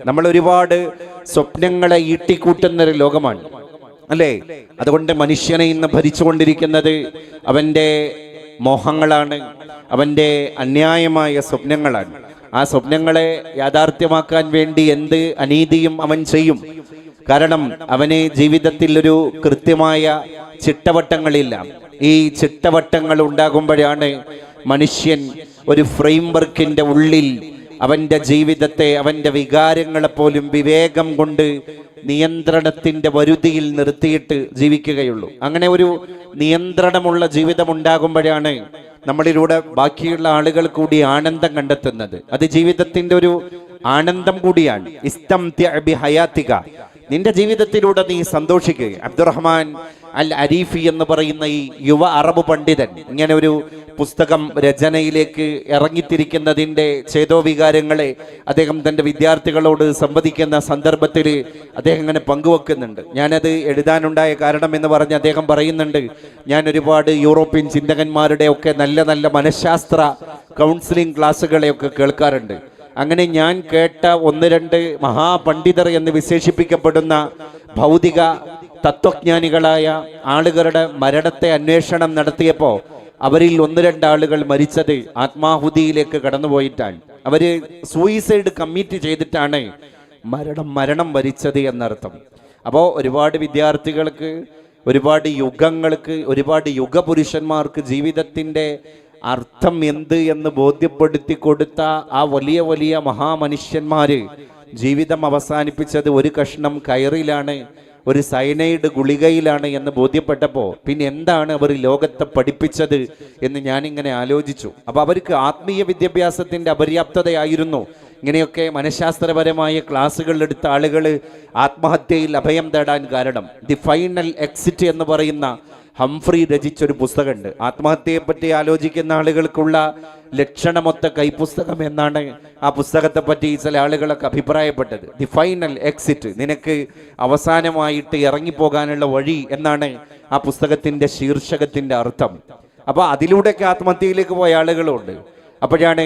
നമ്മൾ ഒരുപാട് സ്വപ്നങ്ങളെ ഈട്ടിക്കൂട്ടുന്നൊരു ലോകമാണ് അല്ലേ? അതുകൊണ്ട് മനുഷ്യനെ ഇന്ന് ഭരിച്ചുകൊണ്ടിരിക്കുന്നത് അവൻ്റെ മോഹങ്ങളാണ്, അവൻ്റെ അന്യായമായ സ്വപ്നങ്ങളാണ്. ആ സ്വപ്നങ്ങളെ യാഥാർത്ഥ്യമാക്കാൻ വേണ്ടി എന്ത് അനീതിയും അവൻ ചെയ്യും. കാരണം അവന് ജീവിതത്തിൽ ഒരു കൃത്യമായ ചിട്ടവട്ടങ്ങളില്ല. ഈ ചിട്ടവട്ടങ്ങൾ ഉണ്ടാകുമ്പോഴാണ് മനുഷ്യൻ ഒരു ഫ്രെയിംവർക്കിൻ്റെ ഉള്ളിൽ അവൻ്റെ ജീവിതത്തെ, അവൻ്റെ വികാരങ്ങളെപ്പോലും വിവേകം കൊണ്ട് നിയന്ത്രണത്തിൻ്റെ വരുതിയിൽ നിർത്തിയിട്ട് ജീവിക്കുകയുള്ളൂ. അങ്ങനെ ഒരു നിയന്ത്രണമുള്ള ജീവിതം ഉണ്ടാകുമ്പോഴാണ് നമ്മളിലൂടെ ബാക്കിയുള്ള ആളുകൾ കൂടി ആനന്ദം കണ്ടെത്തുന്നത്. അത് ജീവിതത്തിൻ്റെ ഒരു ആനന്ദം കൂടിയാണ്. ഇസ്തംതിഅ ബിഹയാതിക, നിന്റെ ജീവിതത്തിലൂടെ നീ സന്തോഷിക്കുക. അബ്ദുറഹ്മാൻ അൽ അരീഫി എന്ന് പറയുന്ന ഈ യുവ അറബ് പണ്ഡിതൻ ഇങ്ങനെ ഒരു പുസ്തകം രചനയിലേക്ക് ഇറങ്ങിത്തിരിക്കുന്നതിൻ്റെ ചേതോവികാരങ്ങളെ അദ്ദേഹം തൻ്റെ വിദ്യാർത്ഥികളോട് സംവദിക്കുന്ന സന്ദർഭത്തിൽ അദ്ദേഹം ഇങ്ങനെ പങ്കുവെക്കുന്നുണ്ട്. ഞാനത് എഴുതാനുണ്ടായ കാരണം എന്ന് പറഞ്ഞ് അദ്ദേഹം പറയുന്നുണ്ട്, ഞാൻ ഒരുപാട് യൂറോപ്യൻ ചിന്തകന്മാരുടെ ഒക്കെ നല്ല നല്ല മനഃശാസ്ത്ര കൗൺസിലിംഗ് ക്ലാസ്സുകളെയൊക്കെ കേൾക്കാറുണ്ട്. അങ്ങനെ ഞാൻ കേട്ട ഒന്ന് രണ്ട് മഹാപണ്ഡിതർ എന്ന് വിശേഷിപ്പിക്കപ്പെടുന്ന ഭൗതിക തത്വജ്ഞാനികളായ ആളുകളുടെ മരണത്തെ അന്വേഷണം നടത്തിയപ്പോൾ അവരിൽ ഒന്ന് രണ്ടാളുകൾ മരിച്ചത് ആത്മാഹുതിയിലേക്ക് കടന്നുപോയിട്ടാണ്. അവര് സൂയിസൈഡ് കമ്മിറ്റ് ചെയ്തിട്ടാണ് മരണം വരിച്ചത് എന്നർത്ഥം. അപ്പോൾ ഒരുപാട് വിദ്യാർത്ഥികൾക്ക്, ഒരുപാട് യുഗങ്ങൾക്ക്, ഒരുപാട് യുഗപുരുഷന്മാർക്ക് ജീവിതത്തിൻ്റെ അർത്ഥം എന്ത് എന്ന് ബോധ്യപ്പെടുത്തി കൊടുത്ത ആ വലിയ വലിയ മഹാമനുഷ്യന്മാര് ജീവിതം അവസാനിപ്പിച്ചത് ഒരു കഷ്ണം കയറിലാണ്, ഒരു സയനൈഡ് ഗുളികയിലാണ് എന്ന് ബോധ്യപ്പെട്ടപ്പോൾ പിന്നെ എന്താണ് അവർ ലോകത്തെ പഠിപ്പിച്ചത് എന്ന് ഞാനിങ്ങനെ ആലോചിച്ചു. അപ്പോൾ അവർക്ക് ആത്മീയ വിദ്യാഭ്യാസത്തിൻ്റെ അപര്യാപ്തതയായിരുന്നു ഇങ്ങനെയൊക്കെ മനഃശാസ്ത്രപരമായ ക്ലാസ്സുകൾ എടുത്ത ആളുകൾ ആത്മഹത്യയിൽ അഭയം തേടാൻ കാരണം. ദി ഫൈനൽ എക്സിറ്റ് എന്ന് പറയുന്ന ഹംഫ്രി രചിച്ചൊരു പുസ്തകമുണ്ട്. ആത്മഹത്യയെപ്പറ്റി ആലോചിക്കുന്ന ആളുകൾക്കുള്ള ലക്ഷണമൊത്ത കൈപ്പുസ്തകം എന്നാണ് ആ പുസ്തകത്തെ പറ്റി ചില ആളുകളൊക്കെ അഭിപ്രായപ്പെട്ടത്. ദി ഫൈനൽ എക്സിറ്റ്, നിനക്ക് അവസാനമായിട്ട് ഇറങ്ങിപ്പോകാനുള്ള വഴി എന്നാണ് ആ പുസ്തകത്തിൻ്റെ ശീർഷകത്തിൻ്റെ അർത്ഥം. അപ്പോൾ അതിലൂടെയൊക്കെ ആത്മഹത്യയിലേക്ക് പോയ ആളുകളുണ്ട്. അപ്പോഴാണ്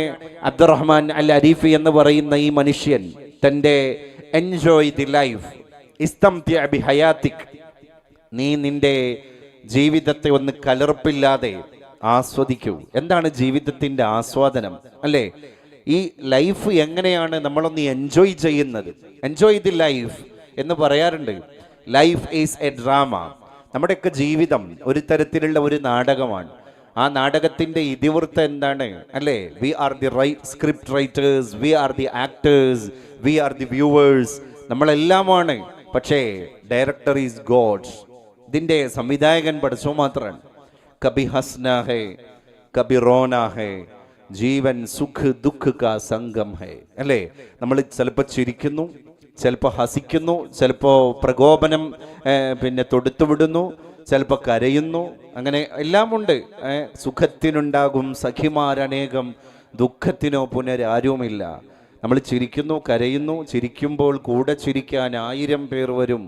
അബ്ദുറഹ്മാൻ അൽ അരീഫി എന്ന് പറയുന്ന ഈ മനുഷ്യൻ തൻ്റെ എൻജോയ് ദി ലൈഫ്, ഇസ്തംതിഅ ബിഹയാതിക്, നീ നിന്റെ ജീവിതത്തെ ഒന്ന് കലർപ്പില്ലാതെ ആസ്വദിക്കൂ. എന്താണ് ജീവിതത്തിൻ്റെ ആസ്വാദനം അല്ലേ? ഈ ലൈഫ് എങ്ങനെയാണ് നമ്മളൊന്ന് എൻജോയ് ചെയ്യുന്നത്? എൻജോയ് ദി ലൈഫ് എന്ന് പറയാറുണ്ട്. Life is A drama. നമ്മുടെയൊക്കെ ജീവിതം ഒരു തരത്തിലുള്ള ഒരു നാടകമാണ്. ആ നാടകത്തിൻ്റെ ഇതിവൃത്തം എന്താണ് അല്ലേ? We are the script writers, we are the actors, we are the viewers. നമ്മളെല്ലാമാണ്. പക്ഷേ ഡയറക്ടർ ഈസ് ഗോഡ്. ഇതിൻ്റെ സംവിധായകൻ പഠിച്ചോ മാത്രമാണ്. കബി ഹസ്ന ഹേ കബി റോന ഹേ, ജീവൻ സുഖ് ദുഃഖ് കാ സംഗം ഹേ അല്ലേ? നമ്മൾ ചിലപ്പോൾ ചിരിക്കുന്നു, ചിലപ്പോൾ ഹസിക്കുന്നു, ചിലപ്പോൾ പ്രകോപനം തൊടുത്തുവിടുന്നു, ചിലപ്പോൾ കരയുന്നു. അങ്ങനെ എല്ലാമുണ്ട്. സുഖത്തിനുണ്ടാകും സഖിമാരനേകം, ദുഃഖത്തിനോ പുനരാരുമില്ല. നമ്മൾ ചിരിക്കുന്നു, കരയുന്നു. ചിരിക്കുമ്പോൾ കൂടെ ചിരിക്കാൻ 1000 പേർ വരും,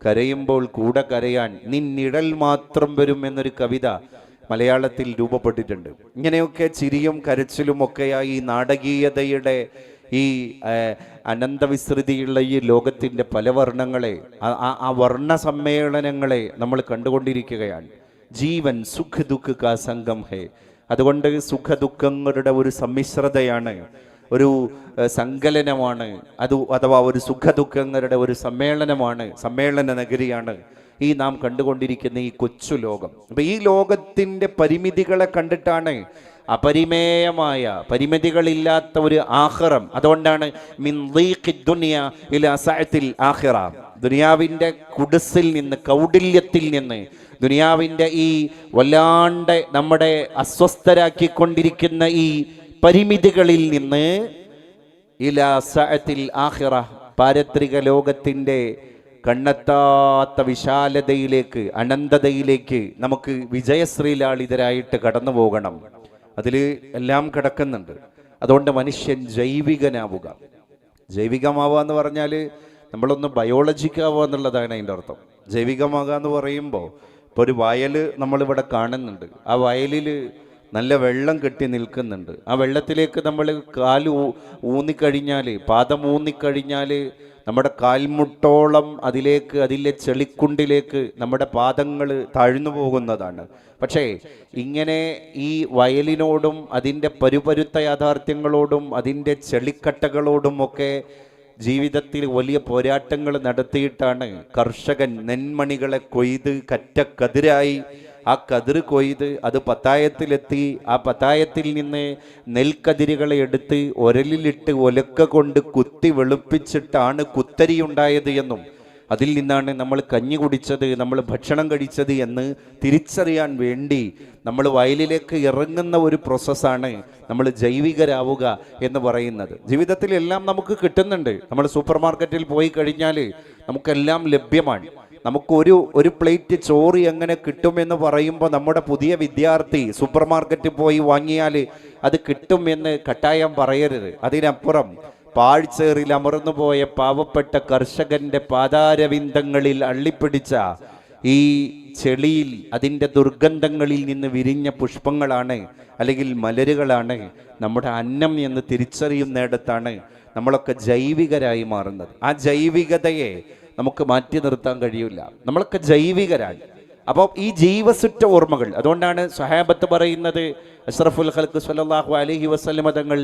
കരയുമ്പോൾ കൂടെ കരയാൻ നിന്നിഴൽ മാത്രം വരും എന്നൊരു കവിത മലയാളത്തിൽ രൂപപ്പെട്ടിട്ടുണ്ട്. ഇങ്ങനെയൊക്കെ ചിരിയും കരച്ചിലും ഒക്കെയായി നാടകീയതയുടെ ഈ അനന്തവിസ്തൃതിയുള്ള ഈ ലോകത്തിൻ്റെ പല വർണ്ണങ്ങളെ, ആ വർണ്ണ സമ്മേളനങ്ങളെ നമ്മൾ കണ്ടുകൊണ്ടിരിക്കുകയാണ്. ജീവൻ സുഖ് ദുഃഖ് കാ സംഗം ഹേ. അതുകൊണ്ട് സുഖദുഃഖങ്ങളുടെ ഒരു സമ്മിശ്രതയാണ്, ഒരു സങ്കലനമാണ് അത്, അഥവാ ഒരു സുഖദുഃഖങ്ങളുടെ ഒരു സമ്മേളനമാണ്, സമ്മേളന നഗരിയാണ് ഈ നാം കണ്ടുകൊണ്ടിരിക്കുന്ന ഈ കൊച്ചു ലോകം. അപ്പം ഈ ലോകത്തിൻ്റെ പരിമിതികളെ കണ്ടിട്ടാണ് അപരിമേയമായ, പരിമിതികളില്ലാത്ത ഒരു ആഖിറം. അതുകൊണ്ടാണ് മിൻ ദീഖി ദുനിയ ഇലാ സഅത്തിൽ ആഖിറ, ദുനിയാവിൻ്റെ കുടിസിൽ നിന്ന്, കൗടില്യത്തിൽ നിന്ന്, ദുനിയാവിൻ്റെ ഈ വല്ലാണ്ട് നമ്മുടെ അസ്വസ്ഥരാക്കിക്കൊണ്ടിരിക്കുന്ന ഈ പരിമിതികളിൽ നിന്ന് ഇലാ സഅത്തിൽ ആഖിറ, പാരത്രിക ലോകത്തിൻ്റെ കണ്ണെത്താത്ത വിശാലതയിലേക്ക്, അനന്തതയിലേക്ക് നമുക്ക് വിജയശ്രീലാളിതരായിട്ട് കടന്നു പോകണം. അതിൽ എല്ലാം കിടക്കുന്നുണ്ട്. അതുകൊണ്ട് മനുഷ്യൻ ജൈവികനാവുക. ജൈവികമാവുക എന്ന് പറഞ്ഞാൽ നമ്മളൊന്ന് ബയോളജിക്കാവുക എന്നുള്ളതാണ് അതിൻ്റെ അർത്ഥം. ജൈവികമാകുക എന്ന് പറയുമ്പോൾ ഇപ്പോൾ ഒരു വയൽ നമ്മളിവിടെ കാണുന്നുണ്ട്. ആ വയലിൽ നല്ല വെള്ളം കെട്ടി നിൽക്കുന്നുണ്ട്. ആ വെള്ളത്തിലേക്ക് നമ്മൾ കാല് ഊന്നിക്കഴിഞ്ഞാൽ, പാദം ഊന്നിക്കഴിഞ്ഞാൽ നമ്മുടെ കാൽമുട്ടോളം അതിലെ ചെളിക്കുണ്ടിലേക്ക് നമ്മുടെ പാദങ്ങൾ താഴ്ന്നു പോകുന്നതാണ്. പക്ഷേ ഇങ്ങനെ ഈ വയലിനോടും അതിൻ്റെ പരുപരുത്ത യാഥാർത്ഥ്യങ്ങളോടും അതിൻ്റെ ചെളിക്കട്ടകളോടും ഒക്കെ ജീവിതത്തിൽ വലിയ പോരാട്ടങ്ങൾ നടത്തിയിട്ടാണ് കർഷകൻ നെന്മണികളെ കൊയ്ത് കറ്റക്കതിരായി ആ കതിർ കൊയ്ത് അത് പത്തായത്തിലെത്തി. ആ പത്തായത്തിൽ നിന്ന് നെൽക്കതിരുകളെ എടുത്ത് ഒരലിലിട്ട് ഒലക്ക കൊണ്ട് കുത്തി വെളുപ്പിച്ചിട്ടാണ് കുത്തരി ഉണ്ടായത് എന്നും അതിൽ നിന്നാണ് നമ്മൾ കഞ്ഞി കുടിച്ചത്, നമ്മൾ ഭക്ഷണം കഴിച്ചത് എന്ന് തിരിച്ചറിയാൻ വേണ്ടി നമ്മൾ വയലിലേക്ക് ഇറങ്ങുന്ന ഒരു പ്രോസസ്സാണ് നമ്മൾ ജൈവികരാവുക എന്ന് പറയുന്നത്. ജീവിതത്തിലെല്ലാം നമുക്ക് കിട്ടുന്നുണ്ട്. നമ്മൾ സൂപ്പർ മാർക്കറ്റിൽ പോയി കഴിഞ്ഞാൽ നമുക്കെല്ലാം ലഭ്യമാണ്. ഒരു പ്ലേറ്റ് ചോറ് എങ്ങനെ കിട്ടുമെന്ന് പറയുമ്പോൾ നമ്മുടെ പുതിയ വിദ്യാർത്ഥി സൂപ്പർ മാർക്കറ്റിൽ പോയി വാങ്ങിയാൽ അത് കിട്ടുമെന്ന് കട്ടായം പറയരുത്. അതിനപ്പുറം പാഴ്ചേറിൽ അമർന്നു പോയ പാവപ്പെട്ട കർഷകന്റെ പാതാരവിന്ദങ്ങളിൽ അള്ളിപ്പിടിച്ച ഈ ചെളിയിൽ അതിൻ്റെ ദുർഗന്ധങ്ങളിൽ നിന്ന് വിരിഞ്ഞ പുഷ്പങ്ങളാണ് അല്ലെങ്കിൽ മലരുകളാണ് നമ്മുടെ അന്നം എന്ന് തിരിച്ചറിയുന്നിടത്താണ് നമ്മളൊക്കെ ജൈവികരായി മാറുന്നത്. ആ ജൈവികതയെ നമുക്ക് മാറ്റി നിർത്താൻ കഴിയില്ല. നമ്മളൊക്കെ ജൈവികരാണ്. അപ്പോൾ ഈ ജീവസുറ്റ ഓർമ്മകൾ, അതുകൊണ്ടാണ് സ്വഹാബത്ത് പറയുന്നത് അഷ്റഫുൽ ഖൽഖ് സ്വല്ലല്ലാഹു അലൈഹി വസല്ലം തങ്ങൾ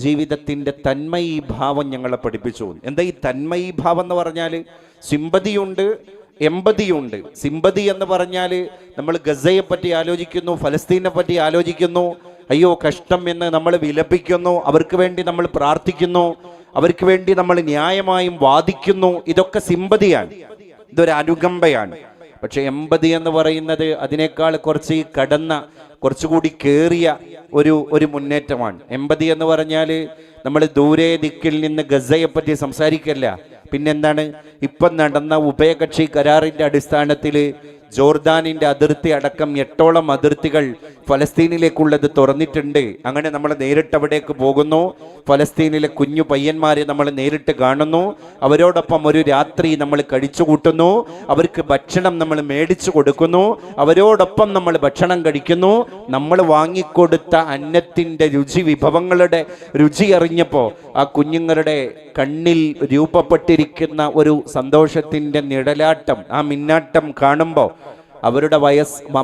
ജീവിതത്തിൻ്റെ തന്മയീഭാവം ഞങ്ങളെ പഠിപ്പിച്ചു. എന്താ ഈ തന്മയീഭാവം എന്ന് പറഞ്ഞാൽ? സിമ്പതിയുണ്ട്, എമ്പതിയുണ്ട്. സിമ്പതി എന്ന് പറഞ്ഞാൽ നമ്മൾ ഗസയെ പറ്റി ആലോചിക്കുന്നു, ഫലസ്തീനെ പറ്റി ആലോചിക്കുന്നു, അയ്യോ കഷ്ടം എന്ന് നമ്മൾ വിലപിക്കുന്നു, അവർക്ക് വേണ്ടി നമ്മൾ പ്രാർത്ഥിക്കുന്നു, അവർക്ക് വേണ്ടി നമ്മൾ ന്യായമായും വാദിക്കുന്നു. ഇതൊക്കെ സിമ്പതിയാണ്, ഇതൊരു അനുകമ്പയാണ്. പക്ഷെ എമ്പതി എന്ന് പറയുന്നത് അതിനേക്കാൾ കുറച്ച് കടന്ന, കുറച്ചുകൂടി കേറിയ ഒരു മുന്നേറ്റമാണ്. എമ്പതി എന്ന് പറഞ്ഞാൽ നമ്മൾ ദൂരെ ദിക്കിൽ നിന്ന് ഗസയെ പറ്റി സംസാരിക്കല്ല. പിന്നെന്താണ്? ഇപ്പം നടന്ന ഉഭയകക്ഷി കരാറിൻ്റെ അടിസ്ഥാനത്തിൽ ജോർദാനിൻ്റെ അതിർത്തി അടക്കം 8ഓളം അതിർത്തികൾ ഫലസ്തീനിലേക്കുള്ളത് തുറന്നിട്ടുണ്ട്. അങ്ങനെ നമ്മൾ നേരിട്ട് അവിടേക്ക് പോകുന്നു. ഫലസ്തീനിലെ കുഞ്ഞു പയ്യന്മാരെ നമ്മൾ നേരിട്ട് കാണുന്നു. അവരോടൊപ്പം ഒരു രാത്രി നമ്മൾ കഴിച്ചു കൂട്ടുന്നു. അവർക്ക് ഭക്ഷണം നമ്മൾ മേടിച്ചു കൊടുക്കുന്നു. അവരോടൊപ്പം നമ്മൾ ഭക്ഷണം കഴിക്കുന്നു. നമ്മൾ വാങ്ങിക്കൊടുത്ത അന്നത്തിൻ്റെ രുചി, വിഭവങ്ങളുടെ രുചി അറിഞ്ഞപ്പോൾ ആ കുഞ്ഞുങ്ങളുടെ കണ്ണിൽ രൂപപ്പെട്ടിരിക്കുന്ന ഒരു സന്തോഷത്തിൻ്റെ നിഴലാട്ടം, ആ മിന്നാട്ടം കാണുമ്പോൾ അവരുടെ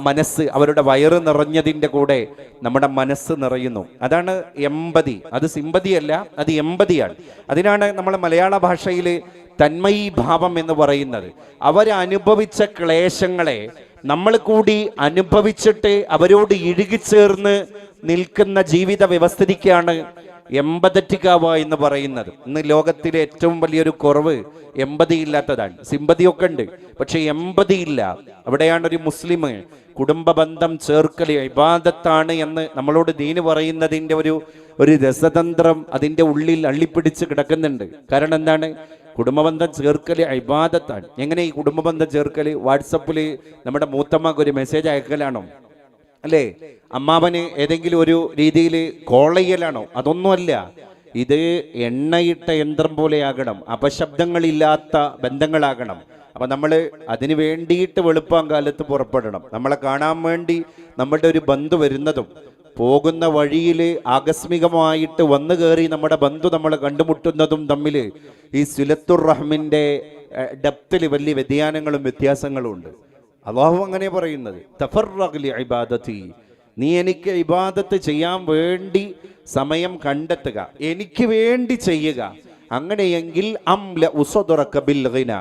മനസ്സ്, അവരുടെ വയറ് നിറഞ്ഞതിൻ്റെ കൂടെ നമ്മുടെ മനസ്സ് നിറയുന്നു. അതാണ് എമ്പതി. അത് സിമ്പതിയല്ല, അത് എമ്പതിയാണ്. അതിനാണ് നമ്മൾ മലയാള ഭാഷയിൽ തന്മയീഭാവം എന്ന് പറയുന്നത്. അവരനുഭവിച്ച ക്ലേശങ്ങളെ നമ്മൾ കൂടി അനുഭവിച്ചിട്ട് അവരോട് ഇഴുകിച്ചേർന്ന് നിൽക്കുന്ന ജീവിത വ്യവസ്ഥിതിക്കാണ് എമ്പതറ്റിക്കാവുക എന്ന് പറയുന്നത്. ഇന്ന് ലോകത്തിലെ ഏറ്റവും വലിയൊരു കുറവ് എമ്പതിയില്ലാത്തതാണ്. സിമ്പതിയൊക്കെ ഉണ്ട്, പക്ഷെ എമ്പതിയില്ല. അവിടെയാണ് ഒരു മുസ്ലിം കുടുംബ ബന്ധം ചേർക്കൽ ഇബാദത്താണ് എന്ന് നമ്മളോട് ദീന് പറയുന്നതിൻ്റെ ഒരു രസതന്ത്രം അതിൻ്റെ ഉള്ളിൽ അള്ളിപ്പിടിച്ച് കിടക്കുന്നുണ്ട്. കാരണം എന്താണ്? കുടുംബബന്ധം ചേർക്കൽ ഇബാദത്താണ്. എങ്ങനെ ഈ കുടുംബബന്ധം ചേർക്കൽ? വാട്സപ്പിൽ നമ്മുടെ മൂത്തമ്മക്ക് ഒരു മെസ്സേജ് അയക്കലാണോ? അല്ലേ? അമ്മാവന് ഏതെങ്കിലും ഒരു രീതിയിൽ കോൾ ചെയ്യലാണോ? അതൊന്നുമല്ല. ഇത് എണ്ണയിട്ട യന്ത്രം പോലെയാകണം, അപശബ്ദങ്ങളില്ലാത്ത ബന്ധങ്ങളാകണം. അപ്പം നമ്മൾ അതിന് വേണ്ടിയിട്ട് വെളുപ്പാൻ കാലത്ത് പുറപ്പെടണം. നമ്മളെ കാണാൻ വേണ്ടി നമ്മുടെ ഒരു ബന്ധു വരുന്നതും പോകുന്ന വഴിയിൽ ആകസ്മികമായിട്ട് വന്നു കയറി നമ്മുടെ ബന്ധു നമ്മളെ കണ്ടുമുട്ടുന്നതും തമ്മിൽ ഈ സിലത്തുർ റഹ്മിൻ്റെ ഡെപ്തിൽ വലിയ വ്യതിയാനങ്ങളും വ്യത്യാസങ്ങളും ഉണ്ട്. അള്ളാഹു അങ്ങനെ പറയുന്നത്, തഫർറഗ് ലി ഇബാദതി, നീ എനിക്ക് ഇബാദത്ത് ചെയ്യാൻ വേണ്ടി സമയം കണ്ടെത്തുക, എനിക്ക് വേണ്ടി ചെയ്യുക. അങ്ങനെയെങ്കിൽ അംല ഉസദറക ബിൽ ഗിന,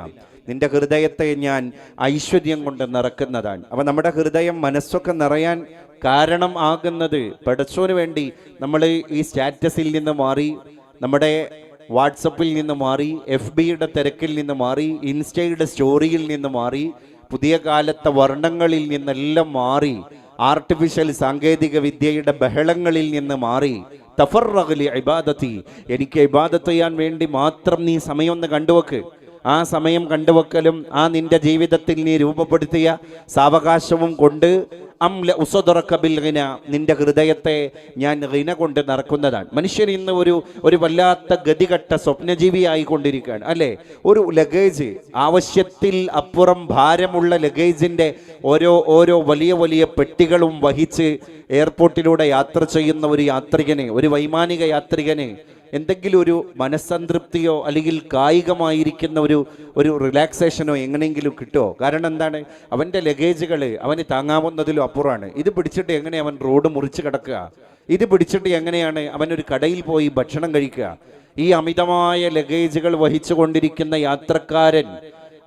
നിന്റെ ഹൃദയത്തെ ഞാൻ ഐശ്വര്യം കൊണ്ട് നിറക്കുന്നതാണ്. അപ്പം നമ്മുടെ ഹൃദയം, മനസ്സൊക്കെ നിറയാൻ കാരണം ആകുന്നത് പടച്ചോന് വേണ്ടി നമ്മൾ ഈ സ്റ്റാറ്റസിൽ നിന്ന് മാറി, നമ്മുടെ വാട്സപ്പിൽ നിന്ന് മാറി, FBയുടെ തിരക്കിൽ നിന്ന് മാറി, ഇൻസ്റ്റയുടെ സ്റ്റോറിയിൽ നിന്ന് മാറി, പുതിയ കാലത്തെ വർണ്ണങ്ങളിൽ നിന്നെല്ലാം മാറി, ആർട്ടിഫിഷ്യൽ സാങ്കേതിക വിദ്യയുടെ ബഹളങ്ങളിൽ നിന്ന് മാറി, തഫർറഗ് ലി ഇബാദതി, എനിക്ക് ഇബാദത്ത് ചെയ്യാൻ വേണ്ടി മാത്രം നീ സമയം ഒന്ന് കണ്ടുവെക്ക്. ആ സമയം കണ്ടുവെക്കലും ആ നിന്റെ ജീവിതത്തിൽ നീ രൂപപ്പെടുത്തിയ സാവകാശവും കൊണ്ട് നിന്റെ ഹൃദയത്തെ ഞാൻ ഘിന കൊണ്ട് നിറക്കുന്നതാണ്. മനുഷ്യൻ ഇന്ന് ഒരു വല്ലാത്ത ഗതികെട്ട സ്വപ്നജീവിയായി കൊണ്ടിരിക്കുകയാണ് അല്ലേ. ഒരു ലഗേജ്, ആവശ്യത്തിൽ അപ്പുറം ഭാരമുള്ള ലഗേജിന്റെ ഓരോ വലിയ വലിയ പെട്ടികളും വഹിച്ച് എയർപോർട്ടിലൂടെ യാത്ര ചെയ്യുന്ന ഒരു യാത്രികന്, ഒരു വൈമാനിക യാത്രികന് എന്തെങ്കിലും ഒരു മനസ്സംതൃപ്തിയോ അല്ലെങ്കിൽ കായികമായിരിക്കുന്ന ഒരു റിലാക്സേഷനോ എങ്ങനെയെങ്കിലും കിട്ടുമോ? കാരണം എന്താണ്, അവൻ്റെ ലഗേജുകൾ അവന് താങ്ങാവുന്നതിലും അപ്പുറമാണ്. ഇത് പിടിച്ചിട്ട് എങ്ങനെ അവൻ റോഡ് മുറിച്ച് കിടക്കുക? ഇത് പിടിച്ചിട്ട് എങ്ങനെയാണ് അവനൊരു കടയിൽ പോയി ഭക്ഷണം കഴിക്കുക? ഈ അമിതമായ ലഗേജുകൾ വഹിച്ചു കൊണ്ടിരിക്കുന്ന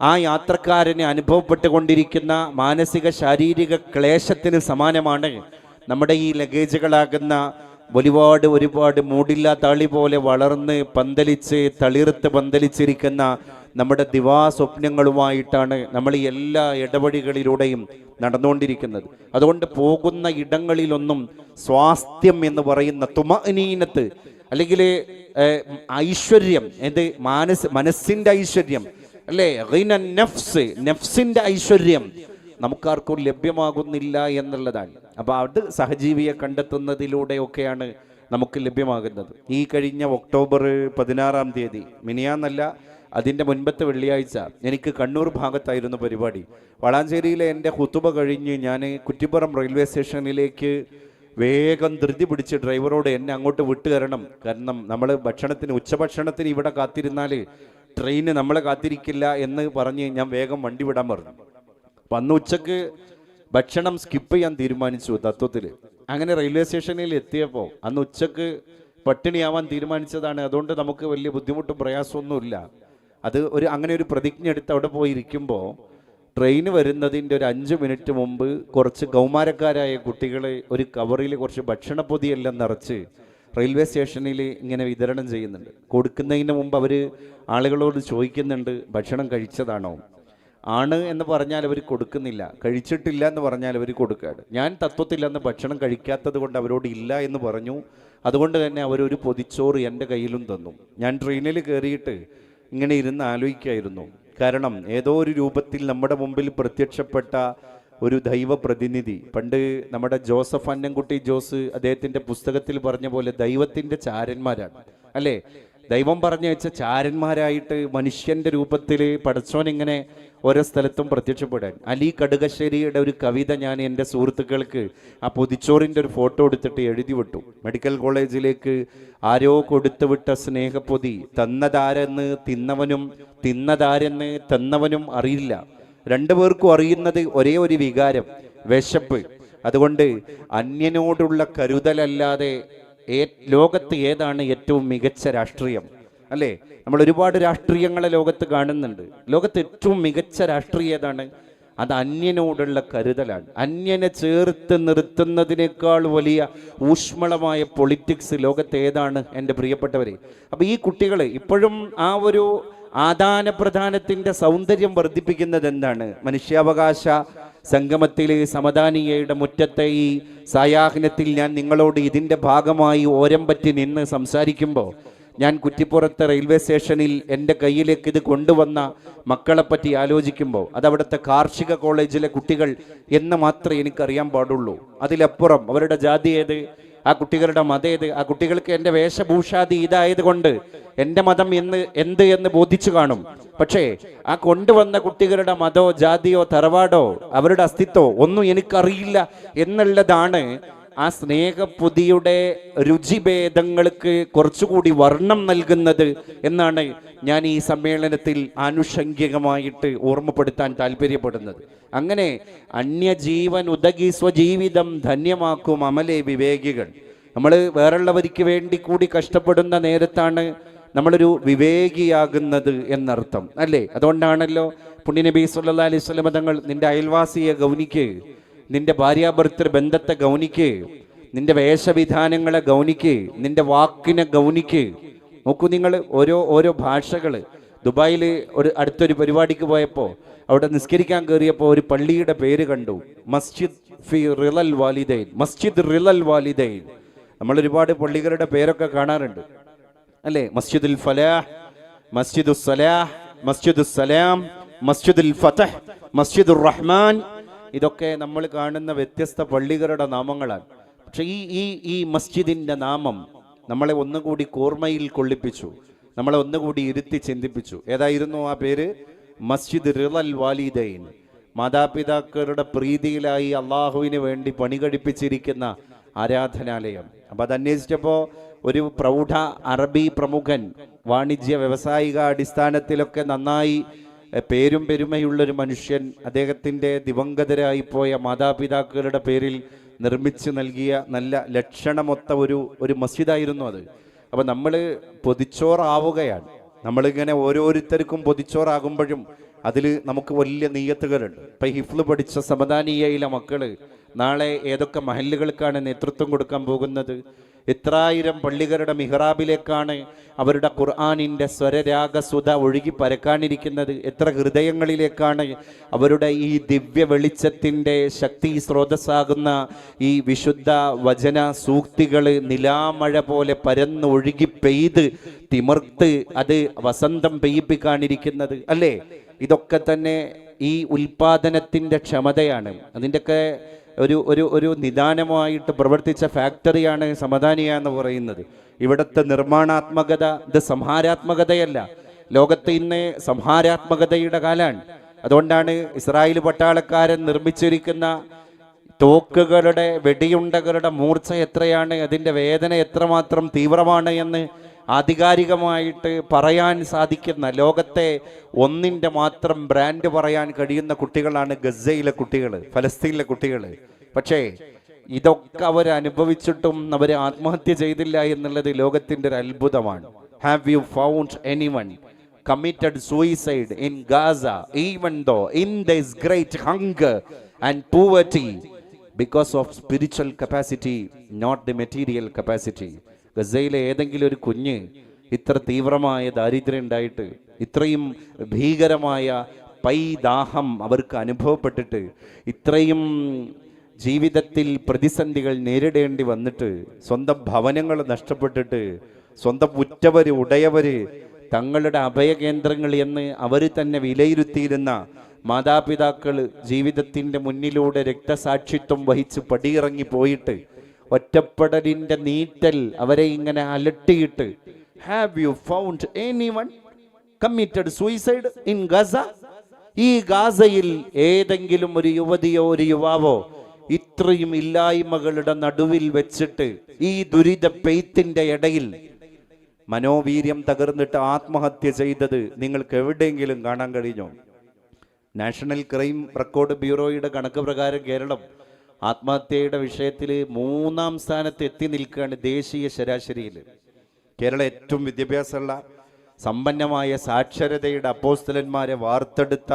ആ യാത്രക്കാരന് അനുഭവപ്പെട്ടുകൊണ്ടിരിക്കുന്ന മാനസിക ശാരീരിക ക്ലേശത്തിന് സമാനമാണ് നമ്മുടെ ഈ ലഗേജുകളാകുന്ന ഒരുപാട് മൂടില്ല താളി പോലെ വളർന്ന് പന്തലിച്ച് തളിർത്ത് പന്തലിച്ചിരിക്കുന്ന നമ്മുടെ ദിവാസ്വപ്നങ്ങളുമായിട്ടാണ് നമ്മൾ ഈ എല്ലാ ഇടവഴികളിലൂടെയും നടന്നുകൊണ്ടിരിക്കുന്നത്. അതുകൊണ്ട് പോകുന്ന ഇടങ്ങളിലൊന്നും സ്വാസ്ഥ്യം എന്ന് പറയുന്ന തുമഅനീനത്ത് അല്ലെങ്കിൽ ഐശ്വര്യം, മനസ്സിന്റെ ഐശ്വര്യം അല്ലേ, നഫ്സിന്റെ ഐശ്വര്യം നമുക്കാർക്കും ലഭ്യമാകുന്നില്ല എന്നുള്ളതാണ്. അപ്പോൾ അത് സഹജീവിയെ കണ്ടെത്തുന്നതിലൂടെയൊക്കെയാണ് നമുക്ക് ലഭ്യമാകുന്നത്. ഈ കഴിഞ്ഞ ഒക്ടോബർ 16 മിനിയാന്നല്ല, അതിൻ്റെ മുൻപത്തെ വെള്ളിയാഴ്ച എനിക്ക് കണ്ണൂർ ഭാഗത്തായിരുന്നു പരിപാടി. വളാഞ്ചേരിയിലെ എൻ്റെ ഖുതുബ കഴിഞ്ഞ് ഞാൻ കുറ്റിപ്പുറം റെയിൽവേ സ്റ്റേഷനിലേക്ക് വേഗം ധൃതി പിടിച്ച് ഡ്രൈവറോട് എന്നെ അങ്ങോട്ട് വിട്ടുതരണം, കാരണം നമ്മൾ ഉച്ചഭക്ഷണത്തിന് ഇവിടെ കാത്തിരുന്നാൽ ട്രെയിന് നമ്മളെ കാത്തിരിക്കില്ല എന്ന് പറഞ്ഞ് ഞാൻ വേഗം വണ്ടി വിടാൻ പറഞ്ഞു. അപ്പം അന്ന് ഉച്ചക്ക് ഭക്ഷണം സ്കിപ്പ് ചെയ്യാൻ തീരുമാനിച്ചു തത്വത്തിൽ. അങ്ങനെ റെയിൽവേ സ്റ്റേഷനിൽ എത്തിയപ്പോൾ അന്ന് ഉച്ചക്ക് പട്ടിണിയാവാൻ തീരുമാനിച്ചതാണ്. അതുകൊണ്ട് നമുക്ക് വലിയ ബുദ്ധിമുട്ടും പ്രയാസമൊന്നുമില്ല. അങ്ങനെ ഒരു പ്രതിജ്ഞ എടുത്ത് അവിടെ പോയിരിക്കുമ്പോൾ ട്രെയിൻ വരുന്നതിൻ്റെ ഒരു 5 മിനിറ്റ് മുമ്പ് കുറച്ച് കൗമാരക്കാരായ കുട്ടികൾ ഒരു കവറിൽ കുറച്ച് ഭക്ഷണപ്പൊതിയെല്ലാം നിറച്ച് റെയിൽവേ സ്റ്റേഷനിൽ ഇങ്ങനെ വിതരണം ചെയ്യുന്നുണ്ട്. കൊടുക്കുന്നതിന് മുമ്പ് അവർ ആളുകളോട് ചോദിക്കുന്നുണ്ട്, ഭക്ഷണം കഴിച്ചതാണോ? ആണ് എന്ന് പറഞ്ഞാൽ അവർ കൊടുക്കുന്നില്ല, കഴിച്ചിട്ടില്ല എന്ന് പറഞ്ഞാൽ അവർ കൊടുക്കുകയാണ്. ഞാൻ തത്വത്തിൽ അന്ന് ഭക്ഷണം കഴിക്കാത്തത് കൊണ്ട് അവരോട് ഇല്ല എന്ന് പറഞ്ഞു. അതുകൊണ്ട് തന്നെ അവരൊരു പൊതിച്ചോറ് എൻ്റെ കയ്യിലും തന്നു. ഞാൻ ട്രെയിനിൽ കയറിയിട്ട് ഇങ്ങനെ ഇരുന്ന് ആലോചിക്കായിരുന്നു. കാരണം ഏതോ ഒരു രൂപത്തിൽ നമ്മുടെ മുമ്പിൽ പ്രത്യക്ഷപ്പെട്ട ഒരു ദൈവ പ്രതിനിധി, പണ്ട് നമ്മുടെ ജോസഫ് അന്നംകുട്ടി ജോസ് അദ്ദേഹത്തിൻ്റെ പുസ്തകത്തിൽ പറഞ്ഞ പോലെ ദൈവത്തിൻ്റെ ചാരന്മാരാണ് അല്ലേ. ദൈവം പറഞ്ഞു വെച്ച ചാരന്മാരായിട്ട് മനുഷ്യൻ്റെ രൂപത്തിൽ പടച്ചോൻ ഇങ്ങനെ ഓരോ സ്ഥലത്തും പ്രത്യക്ഷപ്പെടാൻ. അലി കടുകശ്ശേരിയുടെ ഒരു കവിത ഞാൻ എൻ്റെ സുഹൃത്തുക്കൾക്ക് ആ പൊതിച്ചോറിൻ്റെ ഒരു ഫോട്ടോ എടുത്തിട്ട് എഴുതി വിട്ടു. മെഡിക്കൽ കോളേജിലേക്ക് ആരോ കൊടുത്തുവിട്ട സ്നേഹപ്പൊതി തന്നതാരെന്ന് തിന്നവനും തിന്നതാരെന്ന് തന്നവനും അറിയില്ല. രണ്ടുപേർക്കും അറിയുന്നത് ഒരേ ഒരു വികാരം, വിശപ്പ്. അതുകൊണ്ട് അന്യനോടുള്ള കരുതലല്ലാതെ ലോകത്ത് ഏതാണ് ഏറ്റവും മികച്ച രാഷ്ട്രീയം അല്ലേ? നമ്മൾ ഒരുപാട് രാഷ്ട്രീയങ്ങളെ ലോകത്ത് കാണുന്നുണ്ട്. ലോകത്ത് ഏറ്റവും മികച്ച രാഷ്ട്രീയം ഏതാണ്? അത് അന്യനോടുള്ള കരുതലാണ്. അന്യനെ ചേർത്ത് നിർത്തുന്നതിനേക്കാൾ വലിയ ഊഷ്മളമായ പൊളിറ്റിക്സ് ലോകത്ത് ഏതാണ് എൻ്റെ പ്രിയപ്പെട്ടവരെ? അപ്പോൾ ഈ കുട്ടികൾ ഇപ്പോഴും ആ ഒരു ആദാനപ്രധാനത്തിൻ്റെ സൗന്ദര്യം വർദ്ധിപ്പിക്കുന്നത് എന്താണ്? മനുഷ്യാവകാശ സംഗമത്തിൽ സമദാനിയയുടെ മുറ്റത്തെ ഈ സായാഹ്നത്തിൽ ഞാൻ നിങ്ങളോട് ഇതിൻ്റെ ഭാഗമായി ഓരം പറ്റി നിന്ന് സംസാരിക്കുമ്പോൾ ഞാൻ കുറ്റിപ്പുറത്തെ റെയിൽവേ സ്റ്റേഷനിൽ എൻ്റെ കയ്യിലേക്ക് ഇത് കൊണ്ടുവന്ന മക്കളെപ്പറ്റി ആലോചിക്കുമ്പോൾ അതവിടുത്തെ കാർഷിക കോളേജിലെ കുട്ടികൾ എന്ന് മാത്രമേ എനിക്കറിയാൻ പാടുള്ളൂ. അതിലപ്പുറം അവരുടെ ജാതി ഏത്, ആ കുട്ടികളുടെ മതം ഏത്, ആ കുട്ടികൾക്ക് എൻ്റെ വേഷഭൂഷാദി ഇതായത് കൊണ്ട് എൻ്റെ മതം എന്ന് ബോധിച്ചു കാണും. പക്ഷേ ആ കൊണ്ടുവന്ന കുട്ടികളുടെ മതോ ജാതിയോ തറവാടോ അവരുടെ അസ്തിത്വമോ ഒന്നും എനിക്കറിയില്ല എന്നുള്ളതാണ് ആ സ്നേഹപ്പൊതിയുടെ രുചിഭേദങ്ങൾക്ക് കുറച്ചുകൂടി വർണ്ണം നൽകുന്നത് എന്നാണ് ഞാൻ ഈ സമ്മേളനത്തിൽ ആനുഷംഗികമായിട്ട് ഓർമ്മപ്പെടുത്താൻ താല്പര്യപ്പെടുന്നത്. അങ്ങനെ അന്യജീവൻ ഉദകി സ്വജീവിതം ധന്യമാക്കും അമലേ വിവേകികൾ. നമ്മൾ വേറുള്ളവർക്ക് വേണ്ടി കൂടി കഷ്ടപ്പെടുന്ന നേരത്താണ് നമ്മളൊരു വിവേകിയാകുന്നത് എന്നർത്ഥം അല്ലേ. അതുകൊണ്ടാണല്ലോ പുണ്യനബി സല്ലല്ലാഹു അലൈഹി വസല്ലം തങ്ങൾ നിന്റെ അയൽവാസിയെ ഗൗനിക്ക്, നിന്റെ ഭാര്യാഭർത്തൃ ബന്ധത്തെ ഗൗനിക്ക്, നിന്റെ വേഷവിധാനങ്ങളെ ഗൗനിക്ക്, നിന്റെ വാക്കിനെ ഗൗനിക്ക്. നോക്കൂ നിങ്ങൾ, ഓരോ ഭാഷകൾ. ദുബായിൽ അടുത്തൊരു പരിപാടിക്ക് പോയപ്പോൾ അവിടെ നിസ്കരിക്കാൻ കയറിയപ്പോൾ ഒരു പള്ളിയുടെ പേര് കണ്ടു, മസ്ജിദ് ഫി റിലൽ വാലിദൈൻ, മസ്ജിദ് റിലൽ വാലിദൈൻ. നമ്മൾ ഒരുപാട് പള്ളികളുടെ പേരൊക്കെ കാണാറുണ്ട് അല്ലേ. മസ്ജിദുൽ ഫലാഹ്, മസ്ജിദുൽ സലാഹ്, മസ്ജിദുൽ സലാം, മസ്ജിദുൽ ഫതഹ്, മസ്ജിദുർ റഹ്മാൻ, ഇതൊക്കെ നമ്മൾ കാണുന്ന വ്യത്യസ്ത പള്ളികളുടെ നാമങ്ങളാണ്. പക്ഷെ ഈ മസ്ജിദിന്റെ നാമം നമ്മളെ ഒന്നുകൂടി കോർമ്മയിൽ കൊള്ളിപ്പിച്ചു, നമ്മളെ ഒന്നുകൂടി ഇരുത്തി ചിന്തിപ്പിച്ചു. ഏതായിരുന്നു ആ പേര്? മസ്ജിദ് റിളൽ വാലിദൈൻ. മാതാപിതാക്കളുടെ പ്രീതിയിലായി അള്ളാഹുവിന് വേണ്ടി പണി കഴിപ്പിച്ചിരിക്കുന്ന ആരാധനാലയം. അപ്പം അത് അന്വേഷിച്ചപ്പോൾ ഒരു പ്രൗഢ അറബി പ്രമുഖൻ, വാണിജ്യ വ്യാവസായിക അടിസ്ഥാനത്തിലൊക്കെ നന്നായി പേരും പെരുമയുള്ളൊരു മനുഷ്യൻ, അദ്ദേഹത്തിൻ്റെ ദിവംഗതരായി പോയ മാതാപിതാക്കളുടെ പേരിൽ നിർമ്മിച്ചു നൽകിയ നല്ല ലക്ഷണമൊത്ത ഒരു മസ്ജിദായിരുന്നു അത്. അപ്പം നമ്മൾ പൊതിച്ചോറാവുകയാണ്. നമ്മളിങ്ങനെ ഓരോരുത്തർക്കും പൊതിച്ചോറാകുമ്പോഴും അതിൽ നമുക്ക് വലിയ നീയത്തുകളുണ്ട്. ഇപ്പം ഹിഫ്ള് പഠിച്ച സമദാനിയയിലെ മക്കൾ നാളെ ഏതൊക്കെ മഹല്ലുകൾക്കാണ് നേതൃത്വം കൊടുക്കാൻ പോകുന്നത്? എത്രായിരം പള്ളികളുടെ മിഹ്റാബിലേക്കാണ് അവരുടെ ഖുർആനിൻ്റെ സ്വരരാഗസുധ ഒഴുകി പരക്കാനിരിക്കുന്നത്? എത്ര ഹൃദയങ്ങളിലേക്കാണ് അവരുടെ ഈ ദിവ്യ വെളിച്ചത്തിൻ്റെ ശക്തി സ്രോതസ്സാകുന്ന ഈ വിശുദ്ധ വചന സൂക്തികൾ നിലാമഴ പോലെ പരന്ന് ഒഴുകി പെയ്ത് തിമിർത്ത് അത് വസന്തം പെയ്യിപ്പിക്കാനിരിക്കുന്നത് അല്ലേ? ഇതൊക്കെ തന്നെ ഈ ഉൽപാദനത്തിൻ്റെ ക്ഷമതയാണ്. അതിൻ്റെയൊക്കെ ഒരു നിദാനമായിട്ട് പ്രവർത്തിച്ച ഫാക്ടറിയാണ് സമദാനിയ എന്ന് പറയുന്നത്. ഇവിടുത്തെ നിർമ്മാണാത്മകത ഇത് സംഹാരാത്മകതയല്ല. ലോകത്ത് ഇന്ന് സംഹാരാത്മകതയുടെ കാലാണ്. അതുകൊണ്ടാണ് ഇസ്രായേൽ പട്ടാളക്കാരൻ നിർമ്മിച്ചിരിക്കുന്ന തോക്കുകളുടെ വെടിയുണ്ടകളുടെ മൂർച്ച എത്രയാണ്, അതിൻ്റെ വേദന എത്രമാത്രം തീവ്രമാണ് എന്ന് ആധികാരികമായിട്ട് പറയാൻ സാധിക്കുന്ന, ലോകത്തെ ഒന്നിൻ്റെ മാത്രം ബ്രാൻഡ് പറയാൻ കഴിയുന്ന കുട്ടികളാണ് ഗസയിലെ കുട്ടികൾ, ഫലസ്തീനിലെ കുട്ടികൾ. പക്ഷേ ഇതൊക്കെ അവർ അനുഭവിച്ചിട്ടും അവർ ആത്മഹത്യ ചെയ്തില്ല എന്നുള്ളത് ലോകത്തിൻ്റെ ഒരു അത്ഭുതമാണ്. Have you found anyone committed suicide in Gaza even though in this great hunger and poverty because of spiritual capacity, not the material capacity? ഗസയിലെ ഏതെങ്കിലും ഒരു കുഞ്ഞ് ഇത്ര തീവ്രമായ ദാരിദ്ര്യം ഉണ്ടായിട്ട്, ഇത്രയും ഭീകരമായ പൈദാഹം അവർക്ക് അനുഭവപ്പെട്ടിട്ട്, ഇത്രയും ജീവിതത്തിൽ പ്രതിസന്ധികൾ നേരിടേണ്ടി വന്നിട്ട്, സ്വന്തം ഭവനങ്ങൾ നഷ്ടപ്പെട്ടിട്ട്, സ്വന്തം ഉറ്റവർ ഉടയവർ തങ്ങളുടെ അഭയകേന്ദ്രങ്ങൾ എന്ന് അവർ തന്നെ വിലയിരുത്തിയിരുന്ന മാതാപിതാക്കൾ ജീവിതത്തിൻ്റെ മുന്നിലൂടെ രക്തസാക്ഷിത്വം വഹിച്ച് പടിയിറങ്ങി പോയിട്ട് ഒറ്റപ്പെടലിൻ്റെ നീറ്റൽ അവരെ ഇങ്ങനെ അലട്ടിയിട്ട്, have you found anyone committed suicide in Gaza? ഈ ഗാസയിൽ ഏതെങ്കിലും ഒരു യുവതിയോ ഒരു യുവാവോ ഇത്രയും ഇല്ലായ്മകളുടെ നടുവിൽ വെച്ചിട്ട് ഈ ദുരിത പെയ്ത്തിന്റെ ഇടയിൽ മനോവീര്യം തകർന്നിട്ട് ആത്മഹത്യ ചെയ്തത് നിങ്ങൾക്ക് എവിടെയെങ്കിലും കാണാൻ കഴിഞ്ഞോ? നാഷണൽ ക്രൈം റെക്കോർഡ് ബ്യൂറോയുടെ കണക്ക് പ്രകാരം കേരളം ആത്മഹത്യയുടെ വിഷയത്തിൽ 3-ാം സ്ഥാനത്ത് എത്തി നിൽക്കുകയാണ് ദേശീയ ശരാശരിയിൽ. കേരളം ഏറ്റവും വിദ്യാഭ്യാസമുള്ള സമ്പന്നമായ സാക്ഷരതയുടെ അപ്പോസ്തലന്മാരെ വാർത്തെടുത്ത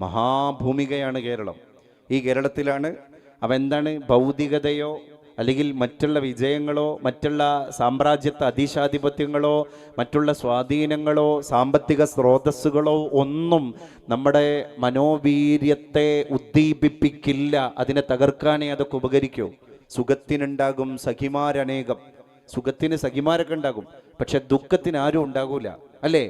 മഹാഭൂമികയാണ് കേരളം. ഈ കേരളത്തിലാണ് എന്താണ് ഭൗതികതയോ അല്ലെങ്കിൽ മറ്റുള്ള വിജയങ്ങളോ മറ്റുള്ള സാമ്രാജ്യത്വ അധീശാധിപത്യങ്ങളോ മറ്റുള്ള സ്വാധീനങ്ങളോ സാമ്പത്തിക സ്രോതസ്സുകളോ ഒന്നും നമ്മുടെ മനോവീര്യത്തെ ഉദ്ദീപിപ്പിക്കില്ല. അതിനെ തകർക്കാനേ അതൊക്കെ ഉപകരിക്കൂ. സുഖത്തിനുണ്ടാകും സഖിമാരനേകം, സുഖത്തിന് സഖിമാരൊക്കെ ഉണ്ടാകും, പക്ഷെ ദുഃഖത്തിന് ആരും ഉണ്ടാകൂല, അല്ലേ?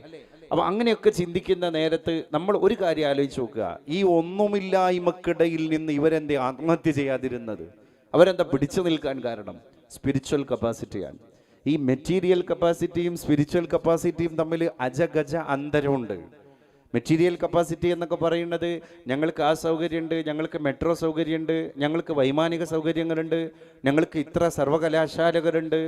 അപ്പം അങ്ങനെയൊക്കെ ചിന്തിക്കുന്ന നേരത്ത് നമ്മൾ ഒരു കാര്യം ആലോചിച്ച് നോക്കുക. ഈ ഒന്നുമില്ലായ്മക്കിടയിൽ നിന്ന് ഇവരെന്തേ ആത്മഹത്യ ചെയ്യാതിരുന്നത്? അവരെന്താ പിടിച്ചു നിൽക്കാൻ കാരണം? സ്പിരിച്വൽ കപ്പാസിറ്റിയാണ്. ഈ മെറ്റീരിയൽ കപ്പാസിറ്റിയും സ്പിരിച്വൽ കപ്പാസിറ്റിയും തമ്മിൽ അജഗജ അന്തരമുണ്ട്. മെറ്റീരിയൽ കപ്പാസിറ്റി എന്നൊക്കെ പറയുന്നത് ഞങ്ങൾക്ക് ആ സൗകര്യമുണ്ട്, ഞങ്ങൾക്ക് മെട്രോ സൗകര്യമുണ്ട്, ഞങ്ങൾക്ക് വൈമാനിക സൗകര്യങ്ങളുണ്ട്, ഞങ്ങൾക്ക് ഇത്ര സർവകലാശാലകളുണ്ട്,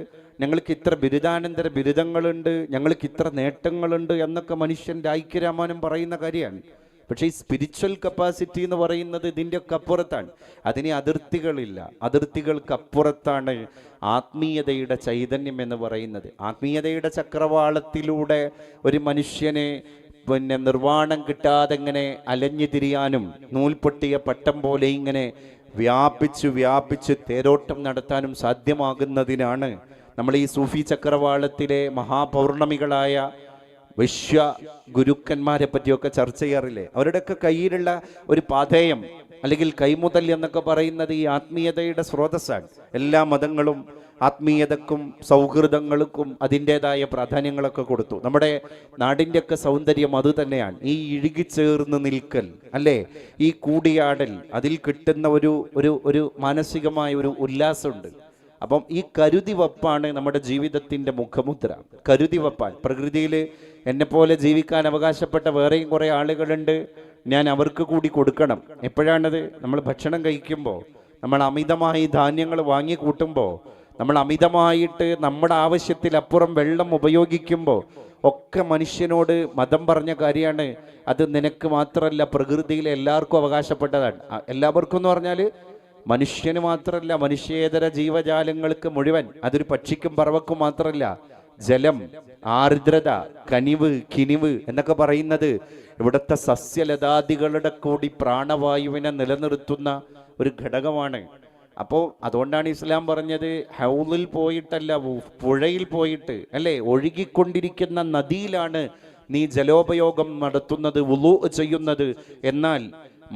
ഞങ്ങൾക്ക് ഇത്ര ബിരുദാനന്തര ബിരുദങ്ങളുണ്ട്, ഞങ്ങൾക്ക് ഇത്ര നേട്ടങ്ങളുണ്ട് എന്നൊക്കെ മനുഷ്യൻ്റെ ഐക്യരാമാനം പറയുന്ന കാര്യമാണ്. പക്ഷേ ഈ സ്പിരിച്വൽ കപ്പാസിറ്റി എന്ന് പറയുന്നത് ഇതിൻ്റെയൊക്കെ അപ്പുറത്താണ്. അതിന് അതിർത്തികളില്ല. അതിർത്തികൾക്കപ്പുറത്താണ് ആത്മീയതയുടെ ചൈതന്യം എന്ന് പറയുന്നത്. ആത്മീയതയുടെ ചക്രവാളത്തിലൂടെ ഒരു മനുഷ്യനെ നിർവ്വാണം കിട്ടാതെ ഇങ്ങനെ അലഞ്ഞു തിരിയാനും നൂൽപൊട്ടിയ പട്ടം പോലെ ഇങ്ങനെ വ്യാപിച്ച് തേരോട്ടം നടത്താനും സാധ്യമാകുന്നതിനാണ് നമ്മൾ ഈ സൂഫി ചക്രവാളത്തിലെ മഹാപൗർണമികളായ വിശ്വ ഗുരുക്കന്മാരെ പറ്റിയൊക്കെ ചർച്ച ചെയ്യാറില്ലേ? അവരുടെയൊക്കെ കയ്യിലുള്ള ഒരു പാഥേയം, അല്ലെങ്കിൽ കൈമുതൽ എന്നൊക്കെ പറയുന്നത് ഈ ആത്മീയതയുടെ സ്രോതസ്സാണ്. എല്ലാ മതങ്ങളും ആത്മീയതക്കും സൗഹൃദങ്ങൾക്കും അതിൻ്റെതായ പ്രാധാന്യങ്ങളൊക്കെ കൊടുത്തു. നമ്മുടെ നാടിൻ്റെയൊക്കെ സൗന്ദര്യം അത് തന്നെയാണ്, ഈ ഇഴുകിച്ചേർന്ന് നിൽക്കൽ, അല്ലേ, ഈ കൂടിയാടൽ, അതിൽ കിട്ടുന്ന ഒരു മാനസികമായ ഒരു ഉല്ലാസമുണ്ട്. അപ്പം ഈ കരുതിവെപ്പാണ് നമ്മുടെ ജീവിതത്തിൻ്റെ മുഖമുദ്ര. കരുതിവെപ്പാൻ പ്രകൃതിയിൽ എന്നെപ്പോലെ ജീവിക്കാൻ അവകാശപ്പെട്ട വേറെയും കുറേ ആളുകളുണ്ട്, ഞാൻ അവർക്ക് കൂടി കൊടുക്കണം. എപ്പോഴാണത്? നമ്മൾ ഭക്ഷണം കഴിക്കുമ്പോൾ, നമ്മൾ അമിതമായി ധാന്യങ്ങൾ വാങ്ങി കൂട്ടുമ്പോൾ, നമ്മൾ അമിതമായിട്ട് നമ്മുടെ ആവശ്യത്തിലപ്പുറം വെള്ളം ഉപയോഗിക്കുമ്പോൾ ഒക്കെ മനുഷ്യനോട് മതം പറഞ്ഞ കാര്യമാണ്. അത് നിനക്ക് മാത്രമല്ല, പ്രകൃതിയിലെ എല്ലാവർക്കും അവകാശപ്പെട്ടതാണ്. എല്ലാവർക്കും എന്ന് പറഞ്ഞാൽ മനുഷ്യന് മാത്രമല്ല, മനുഷ്യേതര ജീവജാലങ്ങൾക്ക് മുഴുവൻ. അതൊരു പക്ഷിക്കും പറവക്കും മാത്രമല്ല. ജലം, ആർദ്രത, കനിവ്, കിനിവ് എന്നൊക്കെ പറയുന്നത് ഇവിടുത്തെ സസ്യലതാദികളുടെ കൂടി പ്രാണവായുവിനെ നിലനിർത്തുന്ന ഒരു ഘടകമാണ്. അപ്പോൾ അതുകൊണ്ടാണ് ഇസ്ലാം പറഞ്ഞത് ഹൗലിൽ പോയിട്ടല്ല, പുഴയിൽ പോയിട്ട്, അല്ലേ, ഒഴുകിക്കൊണ്ടിരിക്കുന്ന നദിയിലാണ് നീ ജലോപയോഗം നടത്തുന്നത്, വുളൂ ചെയ്യുന്നത്. എന്നാൽ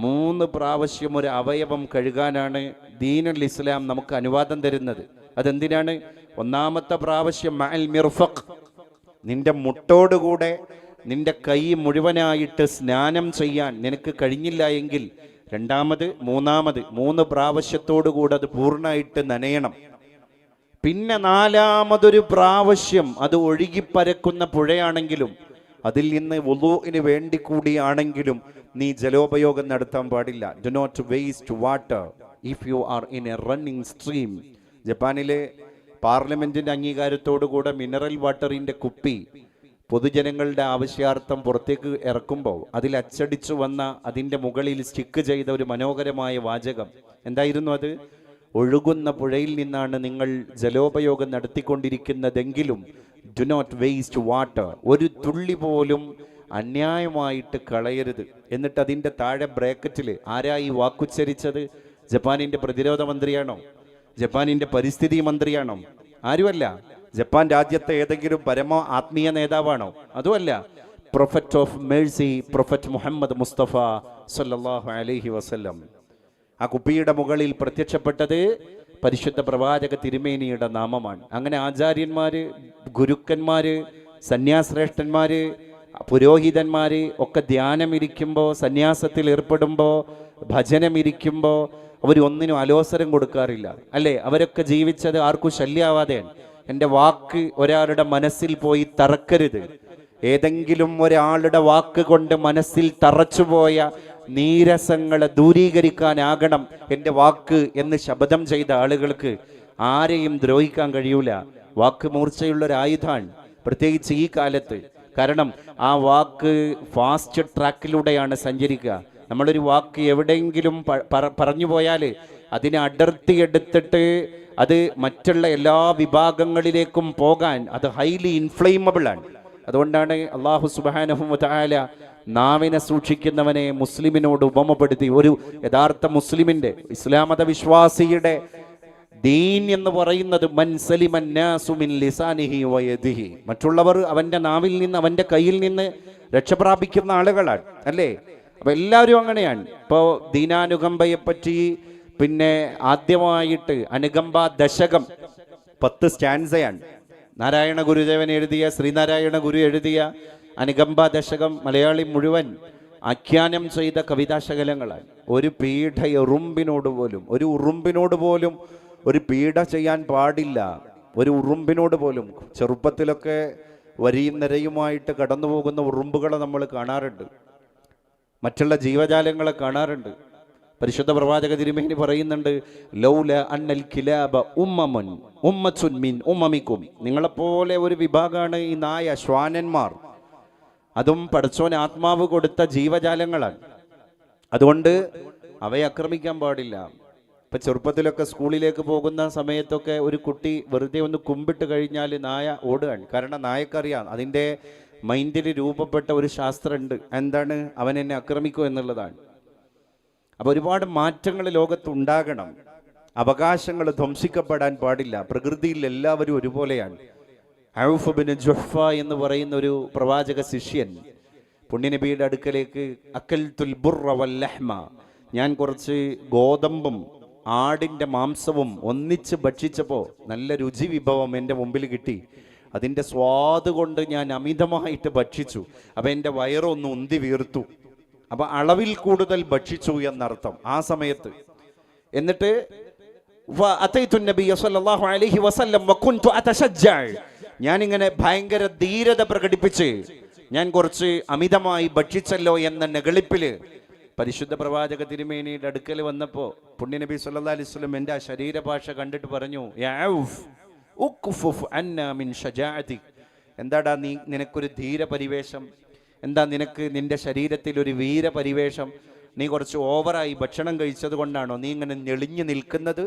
3 പ്രാവശ്യം ഒരു അവയവം കഴുകാനാണ് ദീനുൽ ഇസ്ലാം നമുക്ക് അനുവാദം തരുന്നത്. അതെന്തിനാണ്? ഒന്നാമത്തെ പ്രാവശ്യം മഅൽ മിർഫഖ്, നിന്റെ മുട്ടോടുകൂടെ നിന്റെ കൈ മുഴുവനായിട്ട് സ്നാനം ചെയ്യാൻ നിനക്ക് കഴിഞ്ഞില്ല എങ്കിൽ മൂന്നാമത് 3 പ്രാവശ്യത്തോടുകൂടെ അത് പൂർണ്ണമായിട്ട് നനയണം. പിന്നെ 4മതൊരു പ്രാവശ്യം അത് ഒഴുകിപ്പരക്കുന്ന പുഴയാണെങ്കിലും അതിൽ നിന്ന് വുളൂഇന് വേണ്ടി കൂടിയാണെങ്കിലും നീ ജലോപയോഗം നടത്താൻ പാടില്ല. Do not waste water if you are in a running stream. ജപ്പാനിലെ പാർലമെന്റിന്റെ അംഗീകാരത്തോടുകൂടെ മിനറൽ വാട്ടറിന്റെ കുപ്പി പൊതുജനങ്ങളുടെ ആവശ്യാർത്ഥം പുറത്തേക്ക് ഇറക്കുമ്പോൾ അതിൽ അച്ചടിച്ചു വന്ന അതിൻ്റെ മുകളിൽ സ്റ്റിക്ക് ചെയ്ത ഒരു മനോഹരമായ വാചകം എന്തായിരുന്നു? അത് ഒഴുകുന്ന പുഴയിൽ നിന്നാണ് നിങ്ങൾ ജലോപയോഗം നടത്തിക്കൊണ്ടിരിക്കുന്നതെങ്കിലും ഡു നോട്ട് വേസ്റ്റ് വാട്ടർ, ഒരു തുള്ളി പോലും അന്യായമായിട്ട് കളയരുത്. എന്നിട്ട് അതിൻ്റെ താഴെ ബ്രാക്കറ്റിൽ ആരാ ഈ വാക്കുച്ചരിച്ചത്? ജപ്പാനിൻ്റെ പ്രതിരോധ മന്ത്രിയാണോ? ജപ്പാനിൻ്റെ പരിസ്ഥിതി മന്ത്രിയാണോ? ആരുമല്ല. ജപ്പാൻ രാജ്യത്തെ ഏതെങ്കിലും പരമ ആത്മീയ നേതാവാണോ? അതുമല്ല. Prophet of mercy, prophet Muhammad Mustafa സല്ലല്ലാഹു അലൈഹി വസല്ലം. ആ കുപ്പിയുടെ മുകളിൽ പ്രത്യക്ഷപ്പെട്ടത് പരിശുദ്ധ പ്രവാചക തിരുമേനിയുടെ നാമമാണ്. അങ്ങനെ ആചാര്യന്മാര്, ഗുരുക്കന്മാര്, സന്യാശ്രേഷ്ഠന്മാര്, പുരോഹിതന്മാര് ഒക്കെ ധ്യാനമിരിക്കുമ്പോൾ, സന്യാസത്തിൽ ഏർപ്പെടുമ്പോൾ, ഭജനമിരിക്കുമ്പോൾ അവരൊന്നിനും അലോസരം കൊടുക്കാറില്ല, അല്ലേ? അവരൊക്കെ ജീവിച്ചത് ആർക്കും ശല്യമാവാതെയാണ്. എൻ്റെ വാക്ക് ഒരാളുടെ മനസ്സിൽ പോയി തറക്കരുത്. ഏതെങ്കിലും ഒരാളുടെ വാക്ക് കൊണ്ട് മനസ്സിൽ തറച്ചുപോയ നീരസങ്ങളെ ദൂരീകരിക്കാനാകണം എൻ്റെ വാക്ക് എന്ന് ശപഥം ചെയ്ത ആളുകൾക്ക് ആരെയും ദ്രോഹിക്കാൻ കഴിയൂല. വാക്ക് മൂർച്ചയുള്ളൊരായുധമാണ്, പ്രത്യേകിച്ച് ഈ കാലത്ത്. കാരണം ആ വാക്ക് ഫാസ്റ്റ് ട്രാക്കിലൂടെയാണ് സഞ്ചരിക്കുക. നമ്മളൊരു വാക്ക് എവിടെയെങ്കിലും പറഞ്ഞു പോയാൽ അതിനെ അടർത്തിയെടുത്തിട്ട് അത് മറ്റുള്ള എല്ലാ വിഭാഗങ്ങളിലേക്കും പോകാൻ അത് ഹൈലി ഇൻഫ്ലെയിമബിൾ ആണ്. അതുകൊണ്ടാണ് അല്ലാഹു സുബ്ഹാനഹു വ തആല നാവിനെ സൂക്ഷിക്കുന്നവനെ മുസ്ലിമിനോട് ഉപമപ്പെടുത്തി. ഒരു യഥാർത്ഥ മുസ്ലിമിന്റെ, ഇസ്ലാം മത വിശ്വാസിയുടെ ദീൻ എന്ന് പറയുന്നത് മൻ സലിമൻ നാസു മിൻ ലിസാനിഹി വ യദിഹി, മറ്റുള്ളവർ അവന്റെ നാവിൽ നിന്ന് അവന്റെ കയ്യിൽ നിന്ന് രക്ഷപ്രാപിക്കുന്ന ആളുകളാണ്, അല്ലേ? അപ്പൊ എല്ലാവരും അങ്ങനെയാണ്. ഇപ്പോൾ ദീനാനുകമ്പയെ പറ്റി പിന്നെ ആദ്യമായിട്ട് അനുകമ്പ ദശകം 10 സ്റ്റാൻസയാണ്. നാരായണ ഗുരുദേവൻ എഴുതിയ, ശ്രീനാരായണ ഗുരു എഴുതിയ അനുകമ്പ ദശകം മലയാളി മുഴുവൻ ആഖ്യാനം ചെയ്ത കവിതാശകലങ്ങളാണ്. ഒരു പീഠ ഉറുമ്പിനോട് പോലും ഒരു പീഡ ചെയ്യാൻ പാടില്ല. ഒരു ഉറുമ്പിനോട് പോലും. ചെറുപ്പത്തിലൊക്കെ വരിയും നിരയുമായിട്ട് കടന്നു പോകുന്ന ഉറുമ്പുകളെ നമ്മൾ കാണാറുണ്ട്, മറ്റുള്ള ജീവജാലങ്ങളെ കാണാറുണ്ട്. പരിശുദ്ധ പ്രവാചക തിരുമേനി പറയുന്നുണ്ട്, ലൗല അന്നൽ കിലാബ ഉമ്മത്തുൻ മിൻ ഉമ്മമിക്കും, നിങ്ങളെപ്പോലെ ഒരു വിഭാഗമാണ് ഈ നായ, ശ്വാനന്മാർ. അതും പടച്ചോൻ ആത്മാവ് കൊടുത്ത ജീവജാലങ്ങളാണ്. അതുകൊണ്ട് അവയെ ആക്രമിക്കാൻ പാടില്ല. ഇപ്പം ചെറുപ്പത്തിലൊക്കെ സ്കൂളിലേക്ക് പോകുന്ന സമയത്തൊക്കെ ഒരു കുട്ടി വെറുതെ ഒന്ന് കുമ്പിട്ട് കഴിഞ്ഞാൽ നായ ഓടുകയാണ്. കാരണം നായക്കറിയാം അതിൻ്റെ മൈൻഡിൽ രൂപപ്പെട്ട ഒരു ശാസ്ത്രമുണ്ട്. എന്താണ്? അവൻ എന്നെ ആക്രമിക്കും എന്നുള്ളതാണ്. അപ്പോൾ ഒരുപാട് മാറ്റങ്ങൾ ലോകത്തുണ്ടാകണം. അവകാശങ്ങൾ ധ്വംസിക്കപ്പെടാൻ പാടില്ല. പ്രകൃതിയിൽ എല്ലാവരും ഒരുപോലെയാണ്. ഔഫ് ബിൻ ജുഹ്ഫ എന്ന് പറയുന്ന ഒരു പ്രവാചക ശിഷ്യൻ പുണ്യനബിയുടെ അടുക്കലേക്ക് അക്കൽതുൽ ബുർറ വൽ ലഹ്മ, ഞാൻ കുറച്ച് ഗോതമ്പും ആടിൻ്റെ മാംസവും ഒന്നിച്ച് ഭക്ഷിച്ചപ്പോൾ നല്ല രുചി വിഭവം എൻ്റെ മുമ്പിൽ കിട്ടി. അതിൻ്റെ സ്വാദ് കൊണ്ട് ഞാൻ അമിതമായിട്ട് ഭക്ഷിച്ചു. അപ്പം എൻ്റെ വയറൊന്ന് ഉന്തി വീർത്തു. അപ്പം അളവിൽ കൂടുതൽ ഭക്ഷിച്ചു എന്നർത്ഥം ആ സമയത്ത്. എന്നിട്ട് ഞാനിങ്ങനെ ഭയങ്കര ധീരത പ്രകടിപ്പിച്ച് ഞാൻ കുറച്ച് അമിതമായി ഭക്ഷിച്ചല്ലോ എന്ന നെകളിപ്പില് പരിശുദ്ധ പ്രവാചക തിരുമേനിയുടെ അടുക്കൽ വന്നപ്പോൾ പുണ്യനബി സല്ലല്ലാഹു അലൈഹി വസല്ലം എൻ്റെ ആ ശരീരഭാഷ കണ്ടിട്ട് പറഞ്ഞു, എന്താടാ നിനക്കൊരു ധീരപരിവേഷം, എന്താ നിന്റെ ശരീരത്തിൽ ഒരു വീരപരിവേഷം, നീ കുറച്ച് ഓവറായി ഭക്ഷണം കഴിച്ചത് കൊണ്ടാണോ നീ ഇങ്ങനെ ഞെളിഞ്ഞു നിൽക്കുന്നത്?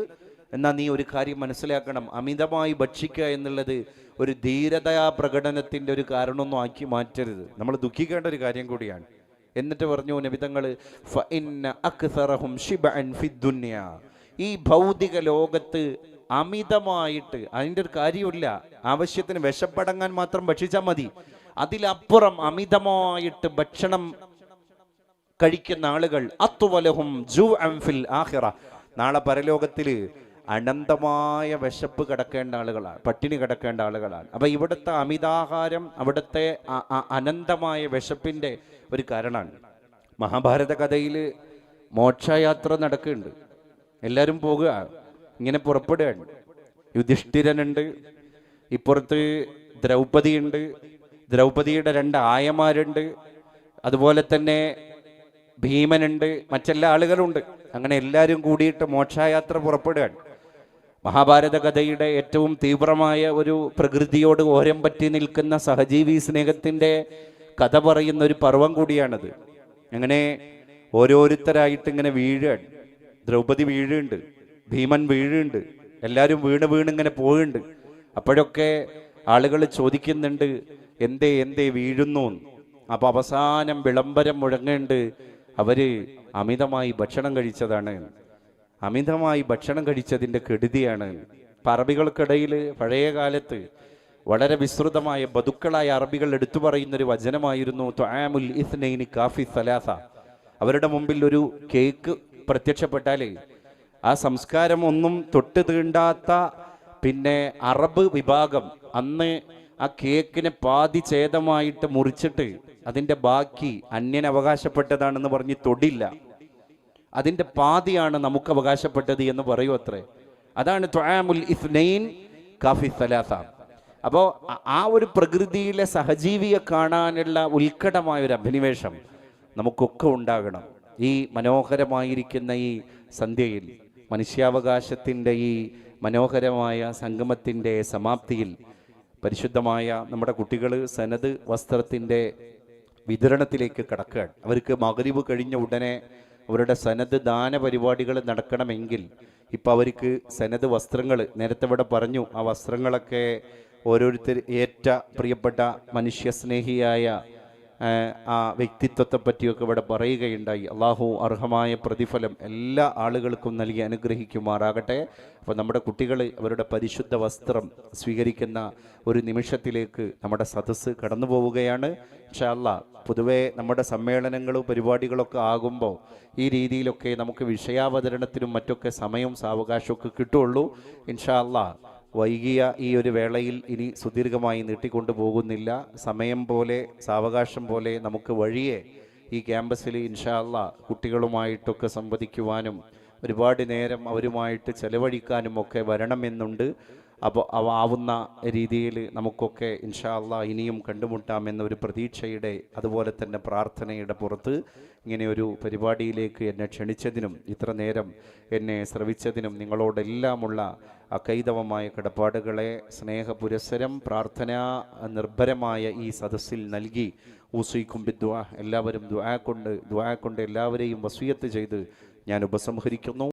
എന്നാൽ നീ ഒരു കാര്യം മനസ്സിലാക്കണം, അമിതമായി ഭക്ഷിക്കുക എന്നുള്ളത് ഒരു ധീരതാ പ്രകടനത്തിൻ്റെ ഒരു കാരണമൊന്നും ആക്കി മാറ്റരുത്. നമ്മൾ ദുഃഖിക്കേണ്ട ഒരു കാര്യം കൂടിയാണ്. എന്നിട്ട് പറഞ്ഞു നബിതങ്ങൾ, ഈ ഭൗതിക ലോകത്ത് അമിതമായിട്ട് അതിൻ്റെ ഒരു കാര്യമില്ല, ആവശ്യത്തിന് വിശപ്പടങ്ങാൻ മാത്രം ഭക്ഷിച്ചാൽ മതി. അതിലപ്പുറം അമിതമായിട്ട് ഭക്ഷണം കഴിക്കുന്ന ആളുകൾ അത്വലഹും ജൂഅൻ ഫിൽ ആഖിറ, നാളെ പരലോകത്തിൽ അനന്തമായ വിശപ്പ് കിടക്കേണ്ട ആളുകളാണ്, പട്ടിണി കിടക്കേണ്ട ആളുകളാണ്. അപ്പം ഇവിടുത്തെ അമിതാഹാരം അവിടുത്തെ അനന്തമായ വിശപ്പിൻ്റെ ഒരു കാരണമാണ്. മഹാഭാരത കഥയിൽ മോക്ഷയാത്ര നടക്കുന്നുണ്ട്, എല്ലാവരും പോകുക, ഇങ്ങനെ പുറപ്പെടുകയാണ്. യുധിഷ്ഠിരനുണ്ട്, ഇപ്പുറത്ത് ദ്രൗപദിയുണ്ട്, ദ്രൗപദിയുടെ 2 ആയമാരുണ്ട്, അതുപോലെ തന്നെ ഭീമനുണ്ട്, മറ്റെല്ലാ ആളുകളുണ്ട്. അങ്ങനെ എല്ലാവരും കൂടിയിട്ട് മോക്ഷയാത്ര പുറപ്പെടുകയാണ്. മഹാഭാരത കഥയുടെ ഏറ്റവും തീവ്രമായ ഒരു പ്രകൃതിയോട് ഓരം പറ്റി നിൽക്കുന്ന സഹജീവി സ്നേഹത്തിൻ്റെ കഥ പറയുന്ന ഒരു പർവ്വം കൂടിയാണത്. അങ്ങനെ ഓരോരുത്തരായിട്ട് ഇങ്ങനെ വീഴുകയാണ്. ദ്രൗപദി വീഴുന്നുണ്ട്, ഭീമൻ വീഴുന്നുണ്ട്, എല്ലാവരും വീണിങ്ങനെ പോവുന്നുണ്ട്. അപ്പോഴൊക്കെ ആളുകൾ ചോദിക്കുന്നുണ്ട്, എന്തേ വീഴുന്നു? അപ്പോൾ അവസാനം വിളംബരം മുഴങ്ങുന്നുണ്ട്, അവര് അമിതമായി ഭക്ഷണം കഴിച്ചതാണ്, അമിതമായി ഭക്ഷണം കഴിച്ചതിൻ്റെ കെടുതിയാണ്. അറബികൾക്കിടയിൽ പഴയ കാലത്ത് വളരെ വിസ്തൃതമായ ബതുക്കളായ അറബികൾ എടുത്തു പറയുന്നൊരു വചനമായിരുന്നു തുആമുൽ ഇത്നൈനി കാഫി സലാസ. അവരുടെ മുമ്പിൽ ഒരു കേക്ക് പ്രത്യക്ഷപ്പെട്ടാൽ ആ സംസ്കാരം ഒന്നും തൊട്ട് തീണ്ടാത്ത പിന്നെ അറബ് വിഭാഗം അന്ന് ആ കേക്കിനെ പാതി ഛേദമായിട്ട് മുറിച്ചിട്ട് അതിൻ്റെ ബാക്കി അന്യൻ അവകാശപ്പെട്ടതാണെന്ന് പറഞ്ഞ് തൊടില്ല, അതിൻ്റെ പാതിയാണ് നമുക്ക് അവകാശപ്പെട്ടത് എന്ന് പറയൂ അത്രേ. അതാണ് തുആമുൽ ഇത്നൈൻ കാഫി സലാസ. അപ്പോൾ ആ ഒരു പ്രകൃതിയിലെ സഹജീവിയെ കാണാനുള്ള ഉത്കടമായ ഒരു അഭിനിവേശം നമുക്കൊക്കെ ഉണ്ടാകണം. ഈ മനോഹരമായിരിക്കുന്ന ഈ സന്ധ്യയിൽ, മനുഷ്യാവകാശത്തിൻ്റെ ഈ മനോഹരമായ സംഗമത്തിൻ്റെ സമാപ്തിയിൽ പരിശുദ്ധമായ നമ്മുടെ കുട്ടികൾ സനദ് വസ്ത്രത്തിൻ്റെ വിതരണത്തിലേക്ക് കടക്കുകയാണ്. അവർക്ക് മഗ്രിബ് കഴിഞ്ഞ ഉടനെ അവരുടെ സനദ് ദാന പരിപാടികൾ നടക്കണമെങ്കിൽ ഇപ്പം അവർക്ക് സനദ് വസ്ത്രങ്ങൾ, നേരത്തെ ഇവിടെ പറഞ്ഞു, ആ വസ്ത്രങ്ങളൊക്കെ ഓരോരുത്തർ ഏറ്റ പ്രിയപ്പെട്ട മനുഷ്യസ്നേഹിയായ ആ വ്യക്തിത്വത്തെ പറ്റിയൊക്കെ ഇവിടെ പറയുകയുണ്ടായി. അള്ളാഹു അർഹമായ പ്രതിഫലം എല്ലാ ആളുകൾക്കും നൽകി അനുഗ്രഹിക്കുമാറാകട്ടെ. അപ്പോൾ നമ്മുടെ കുട്ടികൾ അവരുടെ പരിശുദ്ധ വസ്ത്രം സ്വീകരിക്കുന്ന ഒരു നിമിഷത്തിലേക്ക് നമ്മുടെ സദസ്സ് കടന്നു പോവുകയാണ്. ഇൻഷാ അല്ലാഹ് പൊതുവേ നമ്മുടെ സമ്മേളനങ്ങളും പരിപാടികളൊക്കെ ആകുമ്പോൾ ഈ രീതിയിലൊക്കെ നമുക്ക് വിഷയാവതരണത്തിനും മറ്റൊക്കെ സമയവും സാവകാശമൊക്കെ കിട്ടുള്ളൂ. ഇൻഷാ അല്ലാഹ് വൈകിയ ഈ ഒരു വേളയിൽ ഇനി സുദീർഘമായി നീട്ടിക്കൊണ്ടു പോകുന്നില്ല. സമയം പോലെ സാവകാശം പോലെ നമുക്ക് വഴിയെ ഈ ക്യാമ്പസിൽ ഇൻഷാ അല്ലാഹ് കുട്ടികളുമായിട്ടൊക്കെ സംവദിക്കുവാനും ഒരുപാട് നേരം അവരുമായിട്ട് ചെലവഴിക്കാനും ഒക്കെ വരണമെന്നുണ്ട്. അപ്പോൾ ആവുന്ന രീതിയിൽ നമുക്കൊക്കെ ഇൻഷാ അല്ലാഹ് ഇനിയും കണ്ടുമുട്ടാമെന്നൊരു പ്രതീക്ഷയുടെ അതുപോലെ തന്നെ പ്രാർത്ഥനയുടെ പുറത്ത് ഇങ്ങനെയൊരു പരിപാടിയിലേക്ക് എന്നെ ക്ഷണിച്ചതിനും ഇത്ര നേരം എന്നെ ശ്രവിച്ചതിനും നിങ്ങളോടെല്ലാമുള്ള അകൈതവമായ കടപ്പാടുകളെ സ്നേഹപുരസ്സരം പ്രാർത്ഥനാ നിർഭരമായ ഈ സദസ്സിൽ നൽകി ഊസീക്കും ബിദ്ദുആ, എല്ലാവരും ദുആ കൊണ്ട് എല്ലാവരെയും വസിയത്ത് ചെയ്ത് ഞാൻ ഉപസംഹരിക്കുന്നു.